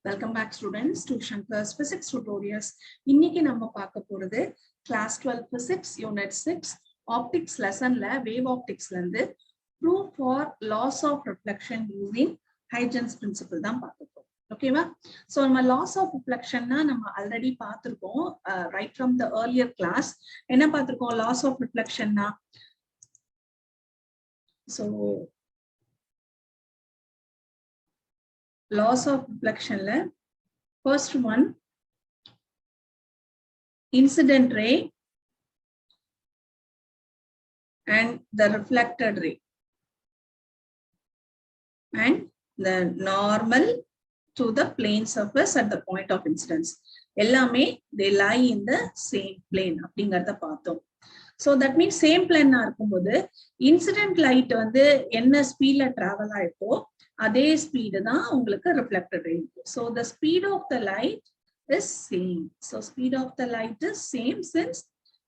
Welcome back students to Shankar's Physics Tutorials. இன்னைக்கு நம்ம பார்க்க போறது class 12 Physics Unit 6 Optics lessonல Wave Opticsல இருந்து Proof for Laws of Reflection using Huygens Principle தான் பார்க்க போறோம். ஓகேவா? So நம்ம Laws of Reflectionனா நம்ம ஆல்ரெடி பார்த்திருக்கோம் right from the earlier class. என்ன பார்த்திருக்கோம் Laws of Reflectionனா? So laws of reflection la first one, incident ray and the reflected ray and the normal to the plane surface at the point of incidence ellame they lie in the same plane அப்படிங்கறத பார்த்தோம். So that means same plane na இருக்கும்போது incident light வந்து என்ன ஸ்பீட்ல travel ஆயிட்டோ அதே speed தான் உங்களுக்கு reflected ray. So the speed of the light is same. So speed of the light is same since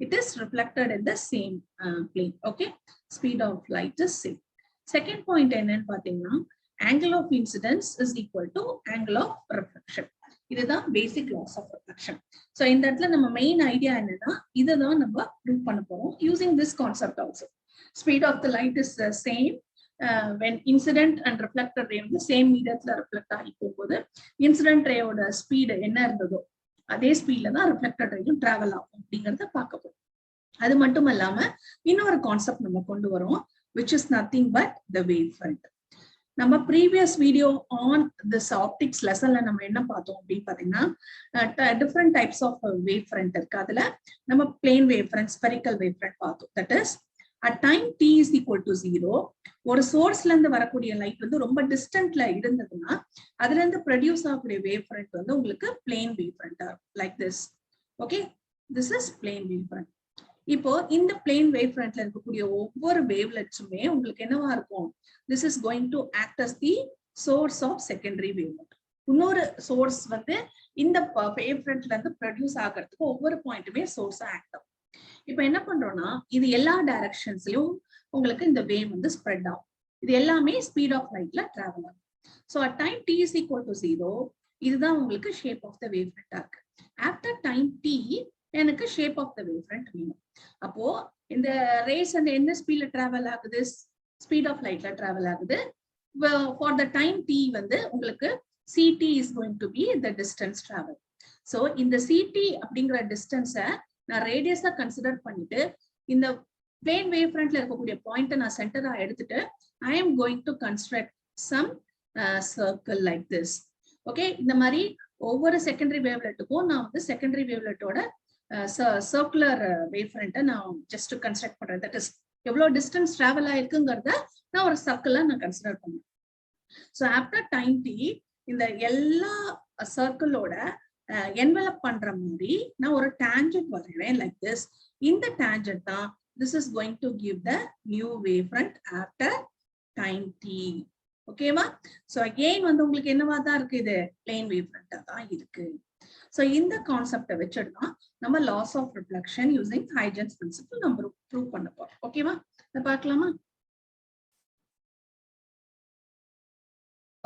it is reflected in the same plane. Okay, speed of light is same. Second point என்னன்னு பாத்தீங்கன்னா angle of incidence is equal to angle of reflection. இதுதான் basic laws of reflection. So இந்த இடத்துல நம்ம main idea என்னன்னா இதுதான் நம்ம prove பண்ண போறோம் using this concept also. Speed of the light is the same when incident and reflected ray வந்து same mediumல reflect ஆகி போகும்போது incident ray ஓட speed என்ன இருந்ததோ அதே ஸ்பீட்ல தான் reflected rayயும் travel ஆகும் அப்படிங்கறத பார்க்க போறோம். அது மட்டும் இல்லாம இன்னொரு கான்செப்ட் நம்ம கொண்டு வரோம் which is nothing but the wavefront. நம்ம previous video on this optics lessonல நம்ம என்ன பார்த்தோம் அப்படின்னு பாத்தீங்கன்னா different types of wavefront இருக்கு. அதுல நம்ம plane wavefront, spherical wavefront பார்த்தோம். That is at time t is equal to 0 ஒரு சோர்ஸ்ல இருந்து வரக்கூடிய லைட் வந்து ரொம்ப டிஸ்டன்ட்ல இருந்ததுன்னா அதுல இருந்து ப்ரொடியூஸ் ஆகக்கூடிய wavefront வந்து உங்களுக்கு plane wavefront like this. Okay, this is plane wavefront. இப்போ இந்த plane wavefrontல இருக்கக்கூடிய ஒவ்வொரு waveletsமே உங்களுக்கு என்னவா இருக்கும்? This is going to act as the source of secondary wavelet. இன்னொரு சோர்ஸ் வந்து இந்த wavefrontல இருந்து ப்ரொடியூஸ் ஆகிறதுக்கு ஒவ்வொரு பாயிண்ட்டுமே சோர்ஸா ஆக்ட் ஆகும். இப்போ என்ன பண்றோம்னா இது எல்லா டைரக்ஷன்ஸ்லயும் உங்களுக்கு இந்த வேவ் வந்து ஸ்ப்ரெட் ஆகும். இது எல்லாமே ஸ்பீட் ஆஃப் லைட்ல டிராவல் ஆகும். So at time t is equal to 0 இதுதான் உங்களுக்கு ஷேப் ஆஃப் த வேவ்ஃப்ரண்ட் இருக்கு. ஆஃப்டர் டைம் t எனக்கு ஷேப் ஆஃப் த வேவ்ஃப்ரண்ட் வேணும். அப்போ இந்த ரேஸ் அந்த என்ன ஸ்பீட்ல டிராவல் ஆகுது? ஸ்பீட் ஆஃப் லைட்ல டிராவல் ஆகுது. ஃபார் த டைம் t வந்து உங்களுக்கு ct is going to be the distance travel. So இந்த ct அப்படிங்கிற டிஸ்டன்ஸை நான் ரேடியஸா கன்சிடர் பண்ணிட்டு இந்த பிளேன் வேவ் ஃப்ரண்ட்ல இருக்கக்கூடிய பாயிண்ட்டை நான் சென்டரா எடுத்துட்டு I am going to construct some circle like this. Okay, இந்த மாதிரி ஒவ்வொரு செகண்டரி வேவ்லெட்டுக்கும் நான் வந்து செகண்டரி வேவ்லெட்டோட சர்க்குலர் வேவ் ஃப்ரண்ட்டை நான் ஜஸ்ட் கன்ஸ்ட்ரக்ட் பண்றேன். தட் இஸ் எவ்வளவு டிஸ்டன்ஸ் டிராவல் ஆயிருக்குங்கிறத நான் ஒரு சர்க்கிளா நான் கன்சிடர் பண்ணேன். ஸோ ஆஃப்டர் டைம் டி இந்த எல்லா சர்க்கிளோட என்வெலப் பண்ற மாதிரி நான் ஒரு டான்ஜென்ட் வரைறேன் லைக் திஸ். இந்த டான்ஜென்ட் தான் this is going to give the new wavefront after time t. ஓகேவா? சோ அகைன் வந்து உங்களுக்கு என்னவா தான் இருக்கு? இது plane wavefront தான் இருக்கு. சோ இந்த கான்செப்டை வச்சுட்டு தான் நம்ம laws of reflection using Huygens principle நம்ம ப்ரூவ் பண்ண போறோம். ஓகேவா? இத பார்க்கலாமா?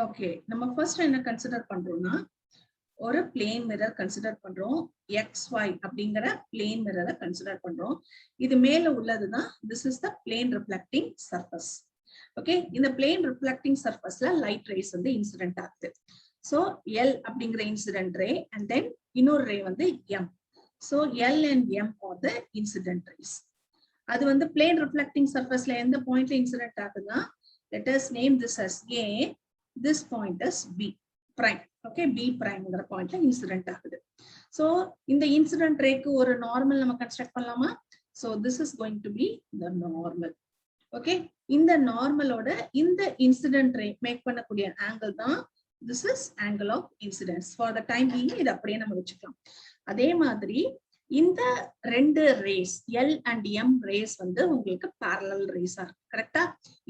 ஓகே, நம்ம ஃபர்ஸ்ட் என்ன கன்சிடர் பண்றோம்னா ஒரு பிளேன் மிரர் கன்சிடர் பண்றோம். XY அப்படிங்கிற பிளேன் மிரரை கன்சிடர் பண்றோம். இது மேல உள்ளதுதான் this is the plane reflecting surface. Okay, இந்த plane reflecting surfaceல லைட் ரேஸ் வந்து இன்சிடென்ட் ஆகுது. சோ L அப்படிங்கிற இன்சிடென்ட் ரே and then இன்னொரு ரே வந்து M. So L and M are the incident rays. அது வந்து plane reflecting surfaceல எந்த பாயிண்ட்ல இன்சிடென்ட் ஆகுதுன்னா let us name this as A, this point is B prime. Okay, B பிரைம்ங்கிற பாயிண்ட்ல இன்சிடென்ட் ஆகுது. சோ இந்த இன்சிடென்ட் ரேக்கு ஒரு நார்மல் நம்ம கன்ஸ்ட்ரக்ட் பண்ணலாமா? So this is going to be the normal. Okay, இந்த நார்மலோட இந்த இன்சிடென்ட் ரே மேக் பண்ணக்கூடிய ஆங்கிள் தான் this is angle of incidence. For the time being இது அப்படியே நம்ம வச்சுக்கலாம். அதே மாதிரி இந்த ரெண்டு rays L and M rays வந்து உங்களுக்கு parallel ரேஸா இருக்கு. கரெக்டா?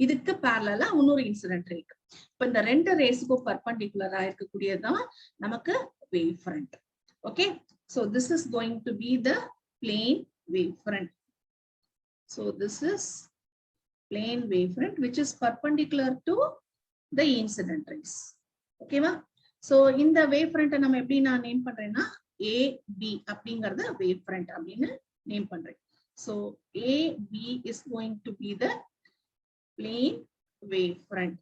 இதுக்கு parallel இன்னொரு இன்சிடென்ட் ரேக்கு. இப்ப இந்த ரெண்டு ரேஸ்க்கும் பர்பெண்டிகுலரா இருக்கக்கூடியதான் நமக்கு wave front. Okay, so this is going to be the plane wavefront. So this is plane wavefront which is perpendicular to the incident rays. ஓகேவா? சோ இந்த வேவ் ஃப்ரண்ட் நம்ம எப்படி நான் நேம் பண்றேன்னா AB அப்படிங்கறத வேவ் ஃப்ரண்ட் அப்படின்னு name பண்றேன். So AB is going to be the plane wave front.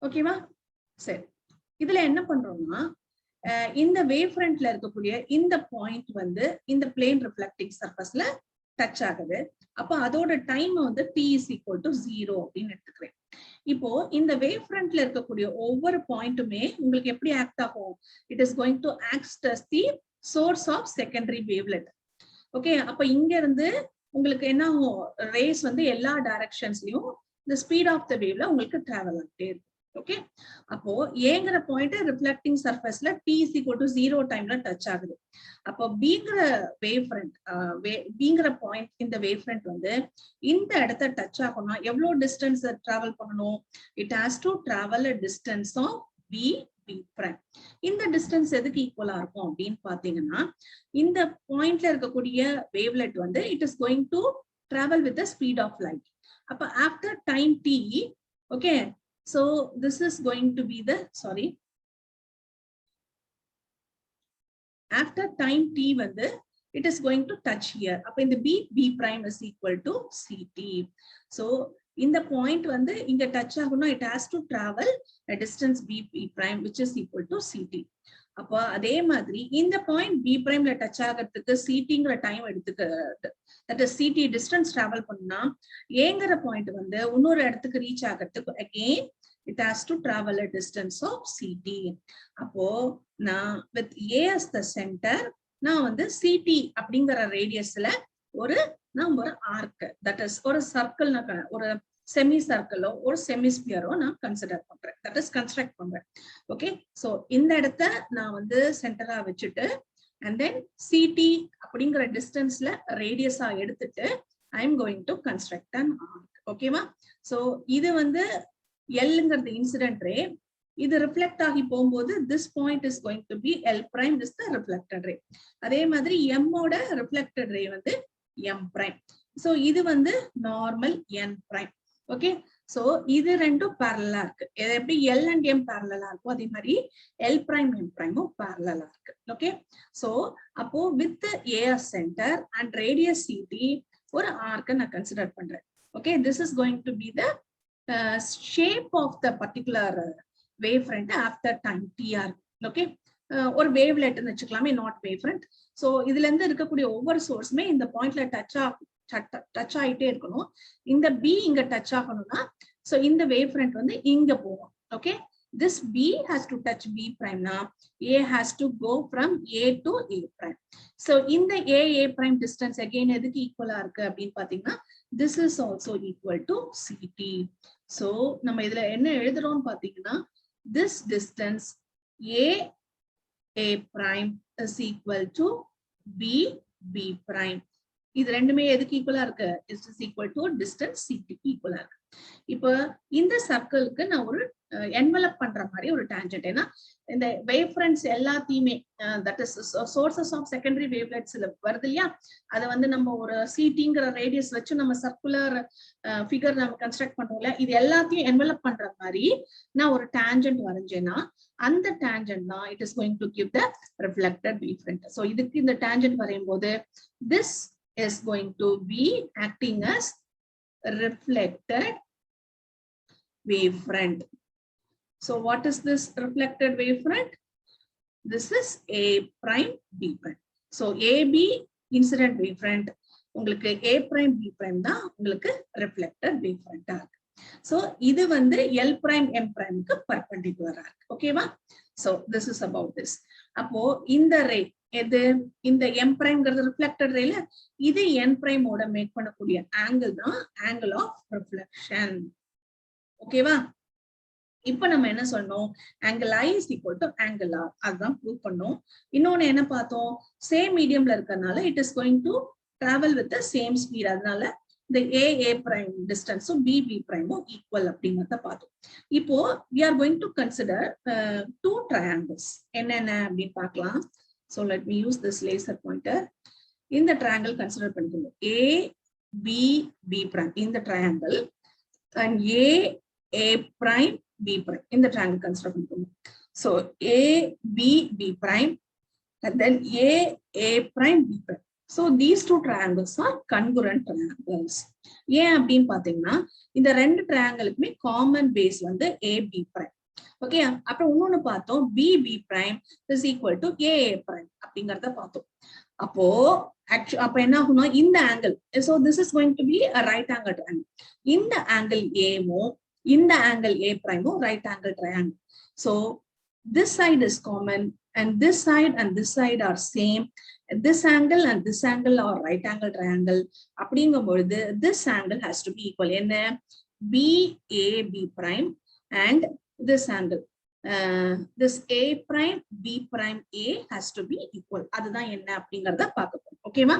ஓகேவா? சரி, இதுல என்ன பண்றோம்னா இந்த வேவ் ஃப்ரண்ட்ல இருக்கக்கூடிய இந்த பாயிண்ட் வந்து இந்த பிளேன் ரிஃப்ளெக்டிங் சர்ஃபேஸ்ல டச் ஆகுது. அப்ப அதோட டைம் வந்து t is equal to 0 அப்படின்னு எடுத்துக்கிறேன். இப்போ இந்த வேவ் ஃப்ரண்ட்ல இருக்கக்கூடிய ஒவ்வொரு பாயிண்ட்டுமே உங்களுக்கு எப்படி ஆக்ட் ஆகும்? It is going to act as the source of secondary wavelet. Okay, அப்ப இங்க இருந்து உங்களுக்கு என்ன ஆகும்? ரேஸ் வந்து எல்லா டைரக்ஷன்ஸ்லயும் the speed of the waveல உங்களுக்கு டிராவல் ஆகிட்டே இருக்கும். ஓகே, அப்போ ஏங்கிற பாயிண்ட் ரிஃப்ளெக்டிங் சர்ஃபேஸ்ல t is equal to 0 டைம்ல டச் ஆகுது. அப்போ பிங்கிற வேவ் ஃப்ரண்ட் பிங்கிற பாயிண்ட் இந்த வேவ் ஃப்ரண்ட் வந்து இந்த இடத்த டச் ஆகணும்னா எவ்வளவு டிஸ்டன்ஸ் டிராவல் பண்ணணும்? It has to travel a distance of b prime. இந்த டிஸ்டன்ஸ் எதுக்கு ஈக்குவலா இருக்கும் அப்படின்னு பாத்தீங்கன்னா, இந்த பாயிண்ட்ல இருக்கக்கூடிய வேவ்லெட் வந்து it is going to travel with the speed of light. அப்ப after time t, okay, so this is going to be the after time t வந்து it is going to touch here. அப்ப இந்த b prime is equal to ct. so இந்த point வந்து இங்க touch ஆகணும், it has to travel a distance b prime which is equal to ct. அப்ப அதே மாதிரி இந்த பாயிண்ட் b primeல டச் ஆகிறதுக்கு ctங்கிற டைம் எடுத்துக்க, that is ct distance travel பண்ணா ஏங்கிற பாயிண்ட் வந்து இன்னொரு இடத்துக்கு ரீச் ஆகிறதுக்கு again it has to travel a distance of ct. அப்போ நான் with a as the center நான் வந்து ct அப்படிங்கிற ரேடியஸ்ல ஒரு ஆர்க், that is ஒரு சர்க்கிள், ஒரு செமி சர்க்கிளோ ஒரு செமிஸ்பியரோ நான் கன்சிடர் பண்றேன், that is கன்ஸ்ட்ரக்ட் பண்றேன். ஓகே, சோ இந்த இடத்த நான் வந்து சென்டரா வச்சுட்டு and then ct அப்படிங்கிற டிஸ்டன்ஸ்ல ரேடியஸா எடுத்துட்டு I am going to construct an arc. ஓகேவா? சோ இது வந்து Lங்கிறது இன்சிடென்ட் ரே, இது ரிஃப்ளெக்ட் ஆகி போகும்போது this point is going to be L prime is the reflected ray. அதே மாதிரி M ஓட reflected ray வந்து M prime. சோ இது வந்து normal N prime. Okay, so இது ரெண்டும் parallel இருக்கு. எப்படி L and M parallel இருக்கும் அதே மாதிரி L prime M prime parallel இருக்கு. ஓகே, சோ அப்போ with A as center and radius CT ஒரு arc நான் கன்சிடர் பண்றேன். Okay, this is going to be the shape of the particular wavefront after time tr. Okay, ஒரு wavelet வச்சுக்கலாமே, not wavefront. So இதுல இருந்து இருக்கக்கூடிய ஒவ்வொரு சோர்ஸ்மே இந்த பாயிண்ட்ல டச் ஆயிட்டே இருக்கணும். இந்த b இங்க டச் ஆகணும்னா சோ இந்த wavefront வந்து இங்க போகும். Okay, this b has to touch b prime na a has to go from a to a prime. so இந்த a prime distance again எதுக்கு ஈக்குவலா இருக்கு அப்படின்னு பாத்தீங்கன்னா this is also equal to ct. so நம்ம இதுல என்ன எழுதுறோம் பாத்தீங்கன்னா this distance a prime is equal to b prime. இது ரெண்டுமே எதுக்கு ஈக்குவலா இருக்கு? It is equal to distance ct ஈக்குவலா இருக்கு. இப்போ இந்த சர்க்கிளுக்கு நான் ஒரு என்வலப் பண்ற மாதிரி ஒரு டான்ஜென்ட், ஏன்னா இந்த வேவ் ஃப்ரண்ட்ஸ் எல்லாத்தையுமே that is sources of secondary வேவ்லெட்ஸ்ல வருது இல்லையா, அதை வந்து நம்ம ஒரு சிடிங்கிற ரேடியஸ் வச்சு நம்ம சர்க்குலர் ஃபிகர் நம்ம கன்ஸ்ட்ரக்ட் பண்றோம்ல, இது எல்லாத்தையும் என்வலப் பண்ற மாதிரி நான் ஒரு டான்ஜென்ட் வரைஞ்சேன்னா அந்த டான்ஜென்ட் தான் it is going to give the reflected wave front. So இதுக்கு இந்த டான்ஜென்ட் வரையும் போது this is going to be acting as reflected wavefront. So what is this reflected wavefront? This is A prime B prime. So AB incident wavefront, உங்களுக்கு A prime B prime தான் உங்களுக்கு reflected wavefront ஆ இருக்கு. So இது வந்து L prime M prime க்கு perpendicular ஆ இருக்கு. ஓகேவா? So this is about this. அப்போ இந்த ரே எது? இந்த M primeங்கிறது reflected rayல, இது N prime ஓட மேக் பண்ணக்கூடிய ஆங்கிள் தான் angle of reflection. ஓகேவா? இப்ப நம்ம என்ன சொன்னோம்? angle I is equal to angle R. அதுதான் ப்ரூவ் பண்ணோம். இன்னொன்னு என்ன பார்த்தோம்? சேம் மீடியம்ல இருக்கறனால it is going to travel with the same speed. அதனால the A prime distance B prime equal அப்படிங்கறத பார்த்தோம். இப்போ we are going to consider two triangles. என்னென்ன அப்படின்னு பார்க்கலாம். So let me use this laser pointer. இந்த triangle consider பண்ணிக்கோங்க. A B B prime இந்த triangle and A A prime B prime. In the triangle construct. So A B B prime and then A prime B prime. So these two triangles are congruent triangles. ஏன் அப்படின்னு பாத்தீங்கன்னா இந்த ரெண்டு triangleக்குமே common base வந்து AB prime. Okay, அப்புறம் இன்னொன்னு பார்த்தோம் BB prime is equal to AA prime அப்படிங்கறத பார்த்தோம். அப்போ என்ன ஆகும்னா இந்த angle, so this is going to be a right angle triangle. இந்த angle A மோ இந்த angle A prime right angle triangle. So this side is common and this side are same. This angle and this angle are right angle triangle. அப்படிங்கும்போது this angle has to be equal. என்ன? BAB prime and this angle. This A prime B prime A has to be equal. அதுதான் என்ன அப்படிங்கறத பார்க்க போறோம். ஓகேவா?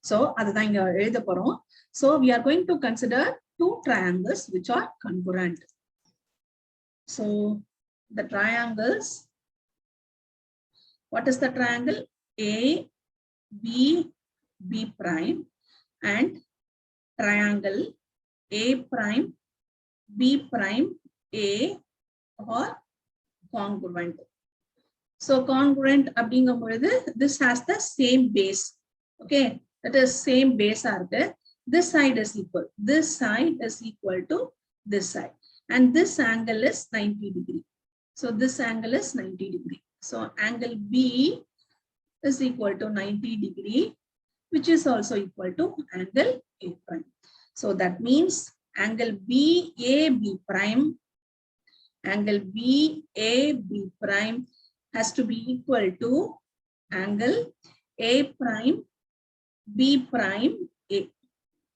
So அதுதான் இங்க எழுத போறோம். So we are going to consider two triangles which are congruent. So the triangles, what is the triangle? A B B prime and triangle A prime B prime A are congruent. So congruent அப்படிங்கும்போது this has the same base. Okay, that is same base ஆருக்கு. This side is equal. This side is equal to this side. And this angle is 90 degree. So this angle is 90 degree. So angle B is equal to 90 degree, which is also equal to angle A prime. So that means angle BAB prime, angle BAB prime has to be equal to angle A prime B prime A.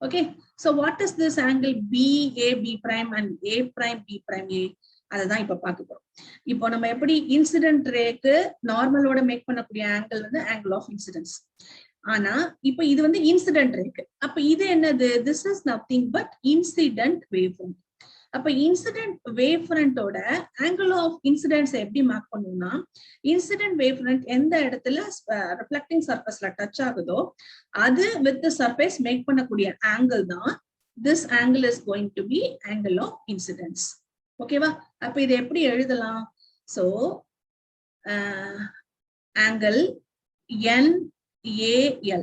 Okay, so what is this angle BAB prime and A prime B prime A? அதுதான் இப்ப பார்க்க போறோம். இப்போ நம்ம எப்படி incident rack நார்மலோட make பண்ணக்கூடிய angle வந்து angle of incidence. ஆனா இப்ப இது வந்து இன்சிடென்ட் ரேக்கு. அப்ப இது என்னது? This is nothing but incident wavefront. அப்ப இன்சிடென்ட் வேவ்ஃப்ரண்டோட ஆங்கிள் ஆஃப் இன்சிடென்ட்ஸ் எப்படி மார்க் பண்ணுவோம்னா, இன்சிடென்ட் வேவ்ஃப்ரண்ட் எந்த இடத்துல ரிஃப்ளெக்டிங் சர்ஃபேஸ்ல டச் ஆகுதோ அது வித் தி சர்ஃபேஸ் மேக் பண்ணக்கூடிய ஆங்கிள் தான் this angle is going to be angle of incidence. ஓகேவா? அப்ப இது எப்படி எழுதலாம்? So angle NAL,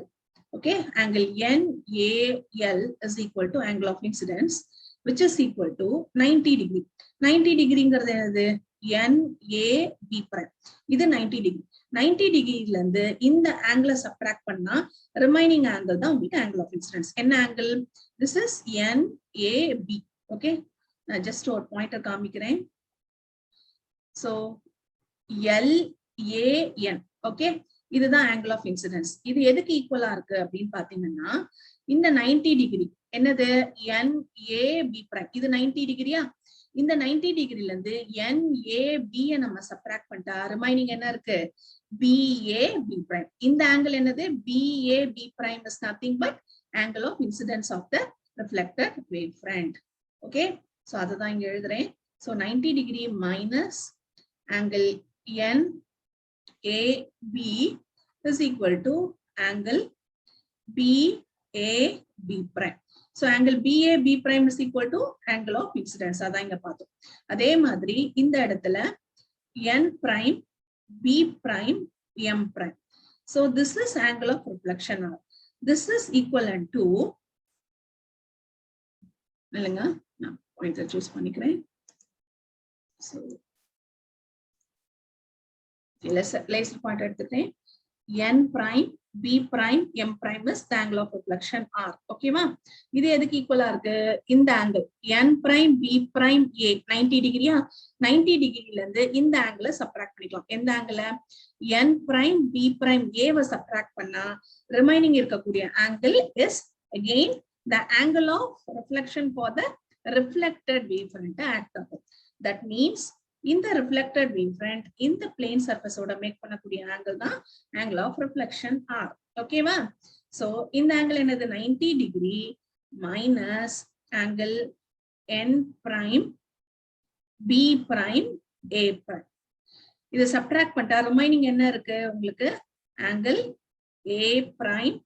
okay, angle NAL is equal to angle of incidence, which is equal to 90 degree. 90 degreeங்கிறது என்னது? NAB prime. இது 90 degree. 90 degreeல இருந்து இந்த ஆங்கிளை சப்ட்ராக்ட் பண்ணா ரிமைனிங் ஆங்கிள் தான் உங்களுக்கு ஆங்கிள் ஆஃப் இன்சிடென்ஸ். என்ன angle? This is NAB. Okay, நான் ஜஸ்ட் ஒரு பாயிண்டர் காமிக்கிறேன். So LAN. ஓகே, இதுதான் ஆங்கிள் ஆஃப் இன்சிடென்ஸ். இது எதுக்கு ஈக்குவலா இருக்கு அப்படின்னு பாத்தீங்கன்னா இந்த 90 டிகிரி என்னது? NAB prime. இது 90 டிகிரியா? இந்த 90 டிகிரில இருந்து NAB நம்ம சப்ட்ராக்ட் பண்ணிட்டா ரிமைனிங் என்ன இருக்கு? BAB prime. இந்த ஆங்கிள் என்னது? BAB prime is nothing but angle of incidence of the reflected wavefront. Okay, so அதுதான் இங்க எழுதுறேன். So 90 degree minus angle NAB is equal to angle BAB prime. So angle BAB prime is equal to angle of incidence. அதான் இங்க பார்த்தோம். அதே மாதிரி இந்த இடத்துல N prime B prime M prime. So this is angle of reflection. This is equivalent to, இல்லைங்க, நான் pointer choose பண்ணிக்கிறேன். So லேசர் பாயிண்ட் எடுத்துட்டேன். N prime B prime M prime is the angle of reflection R. ஓகேவா? இது எதுக்கு ஈக்குவலா இருக்கு? இந்த angle N prime B prime A 90 டிகிரியா? 90 டிகிரில இருந்து இந்த ஆங்கிளை சப்ட்ராக்ட் பண்ணிக்கலாம். எந்த ஆங்கிள? N prime B prime A வை சப்ட்ராக்ட் பண்ணா ரிமைனிங் இருக்கக்கூடிய angle is again the angle of reflection for the reflected wavefront act ஆகும். That means இந்த reflected wavefront இந்த plane surface ஓட மேக் பண்ணக்கூடிய ஆங்கிள் தான் angle of reflection R. ஓகேவா? சோ இந்த ஆங்கிள் என்னது? 90 degree minus angle N prime B prime A prime. இதை சப்ட்ராக்ட் பண்ணிட்டா ரிமைனிங் என்ன இருக்கு உங்களுக்கு? Angle A prime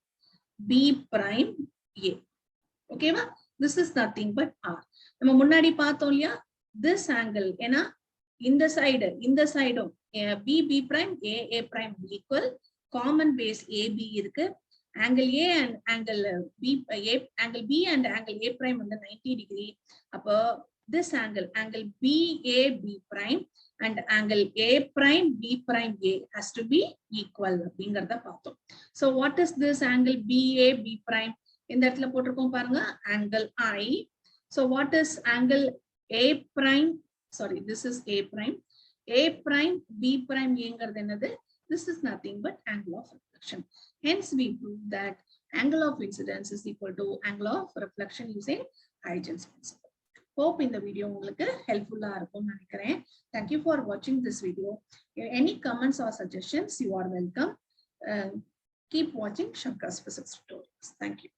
B prime A. ஓகேவா? This is nothing but R. நம்ம முன்னாடி பார்த்தோம் இல்லையா? this angle ஏன்னா இந்த சைடும் b prime a prime equal common base ab இருக்கு angle a and angle b and angle a prime வந்து 90 degree அப்போ this angle BAB prime and angle A prime B prime A has to be equal அப்படிங்கறத பார்த்தோம். So what is this angle BAB prime? இந்த இடத்துல போட்டிருக்கோம் பாருங்க angle I. So what is angle A prime? Sorry, this is A prime. A prime B prime ஏங்கிறது என்னது? This is nothing but angle of reflection. Hence we prove that angle of incidence is equal to angle of reflection using Huygens principle. Hope in the video உங்களுக்கு helpful-ஆ இருக்கும்னு நினைக்கிறேன். Thank you for watching this video. Any comments or suggestions, you are welcome. Keep watching Shankar's Physics tutorials. Thank you.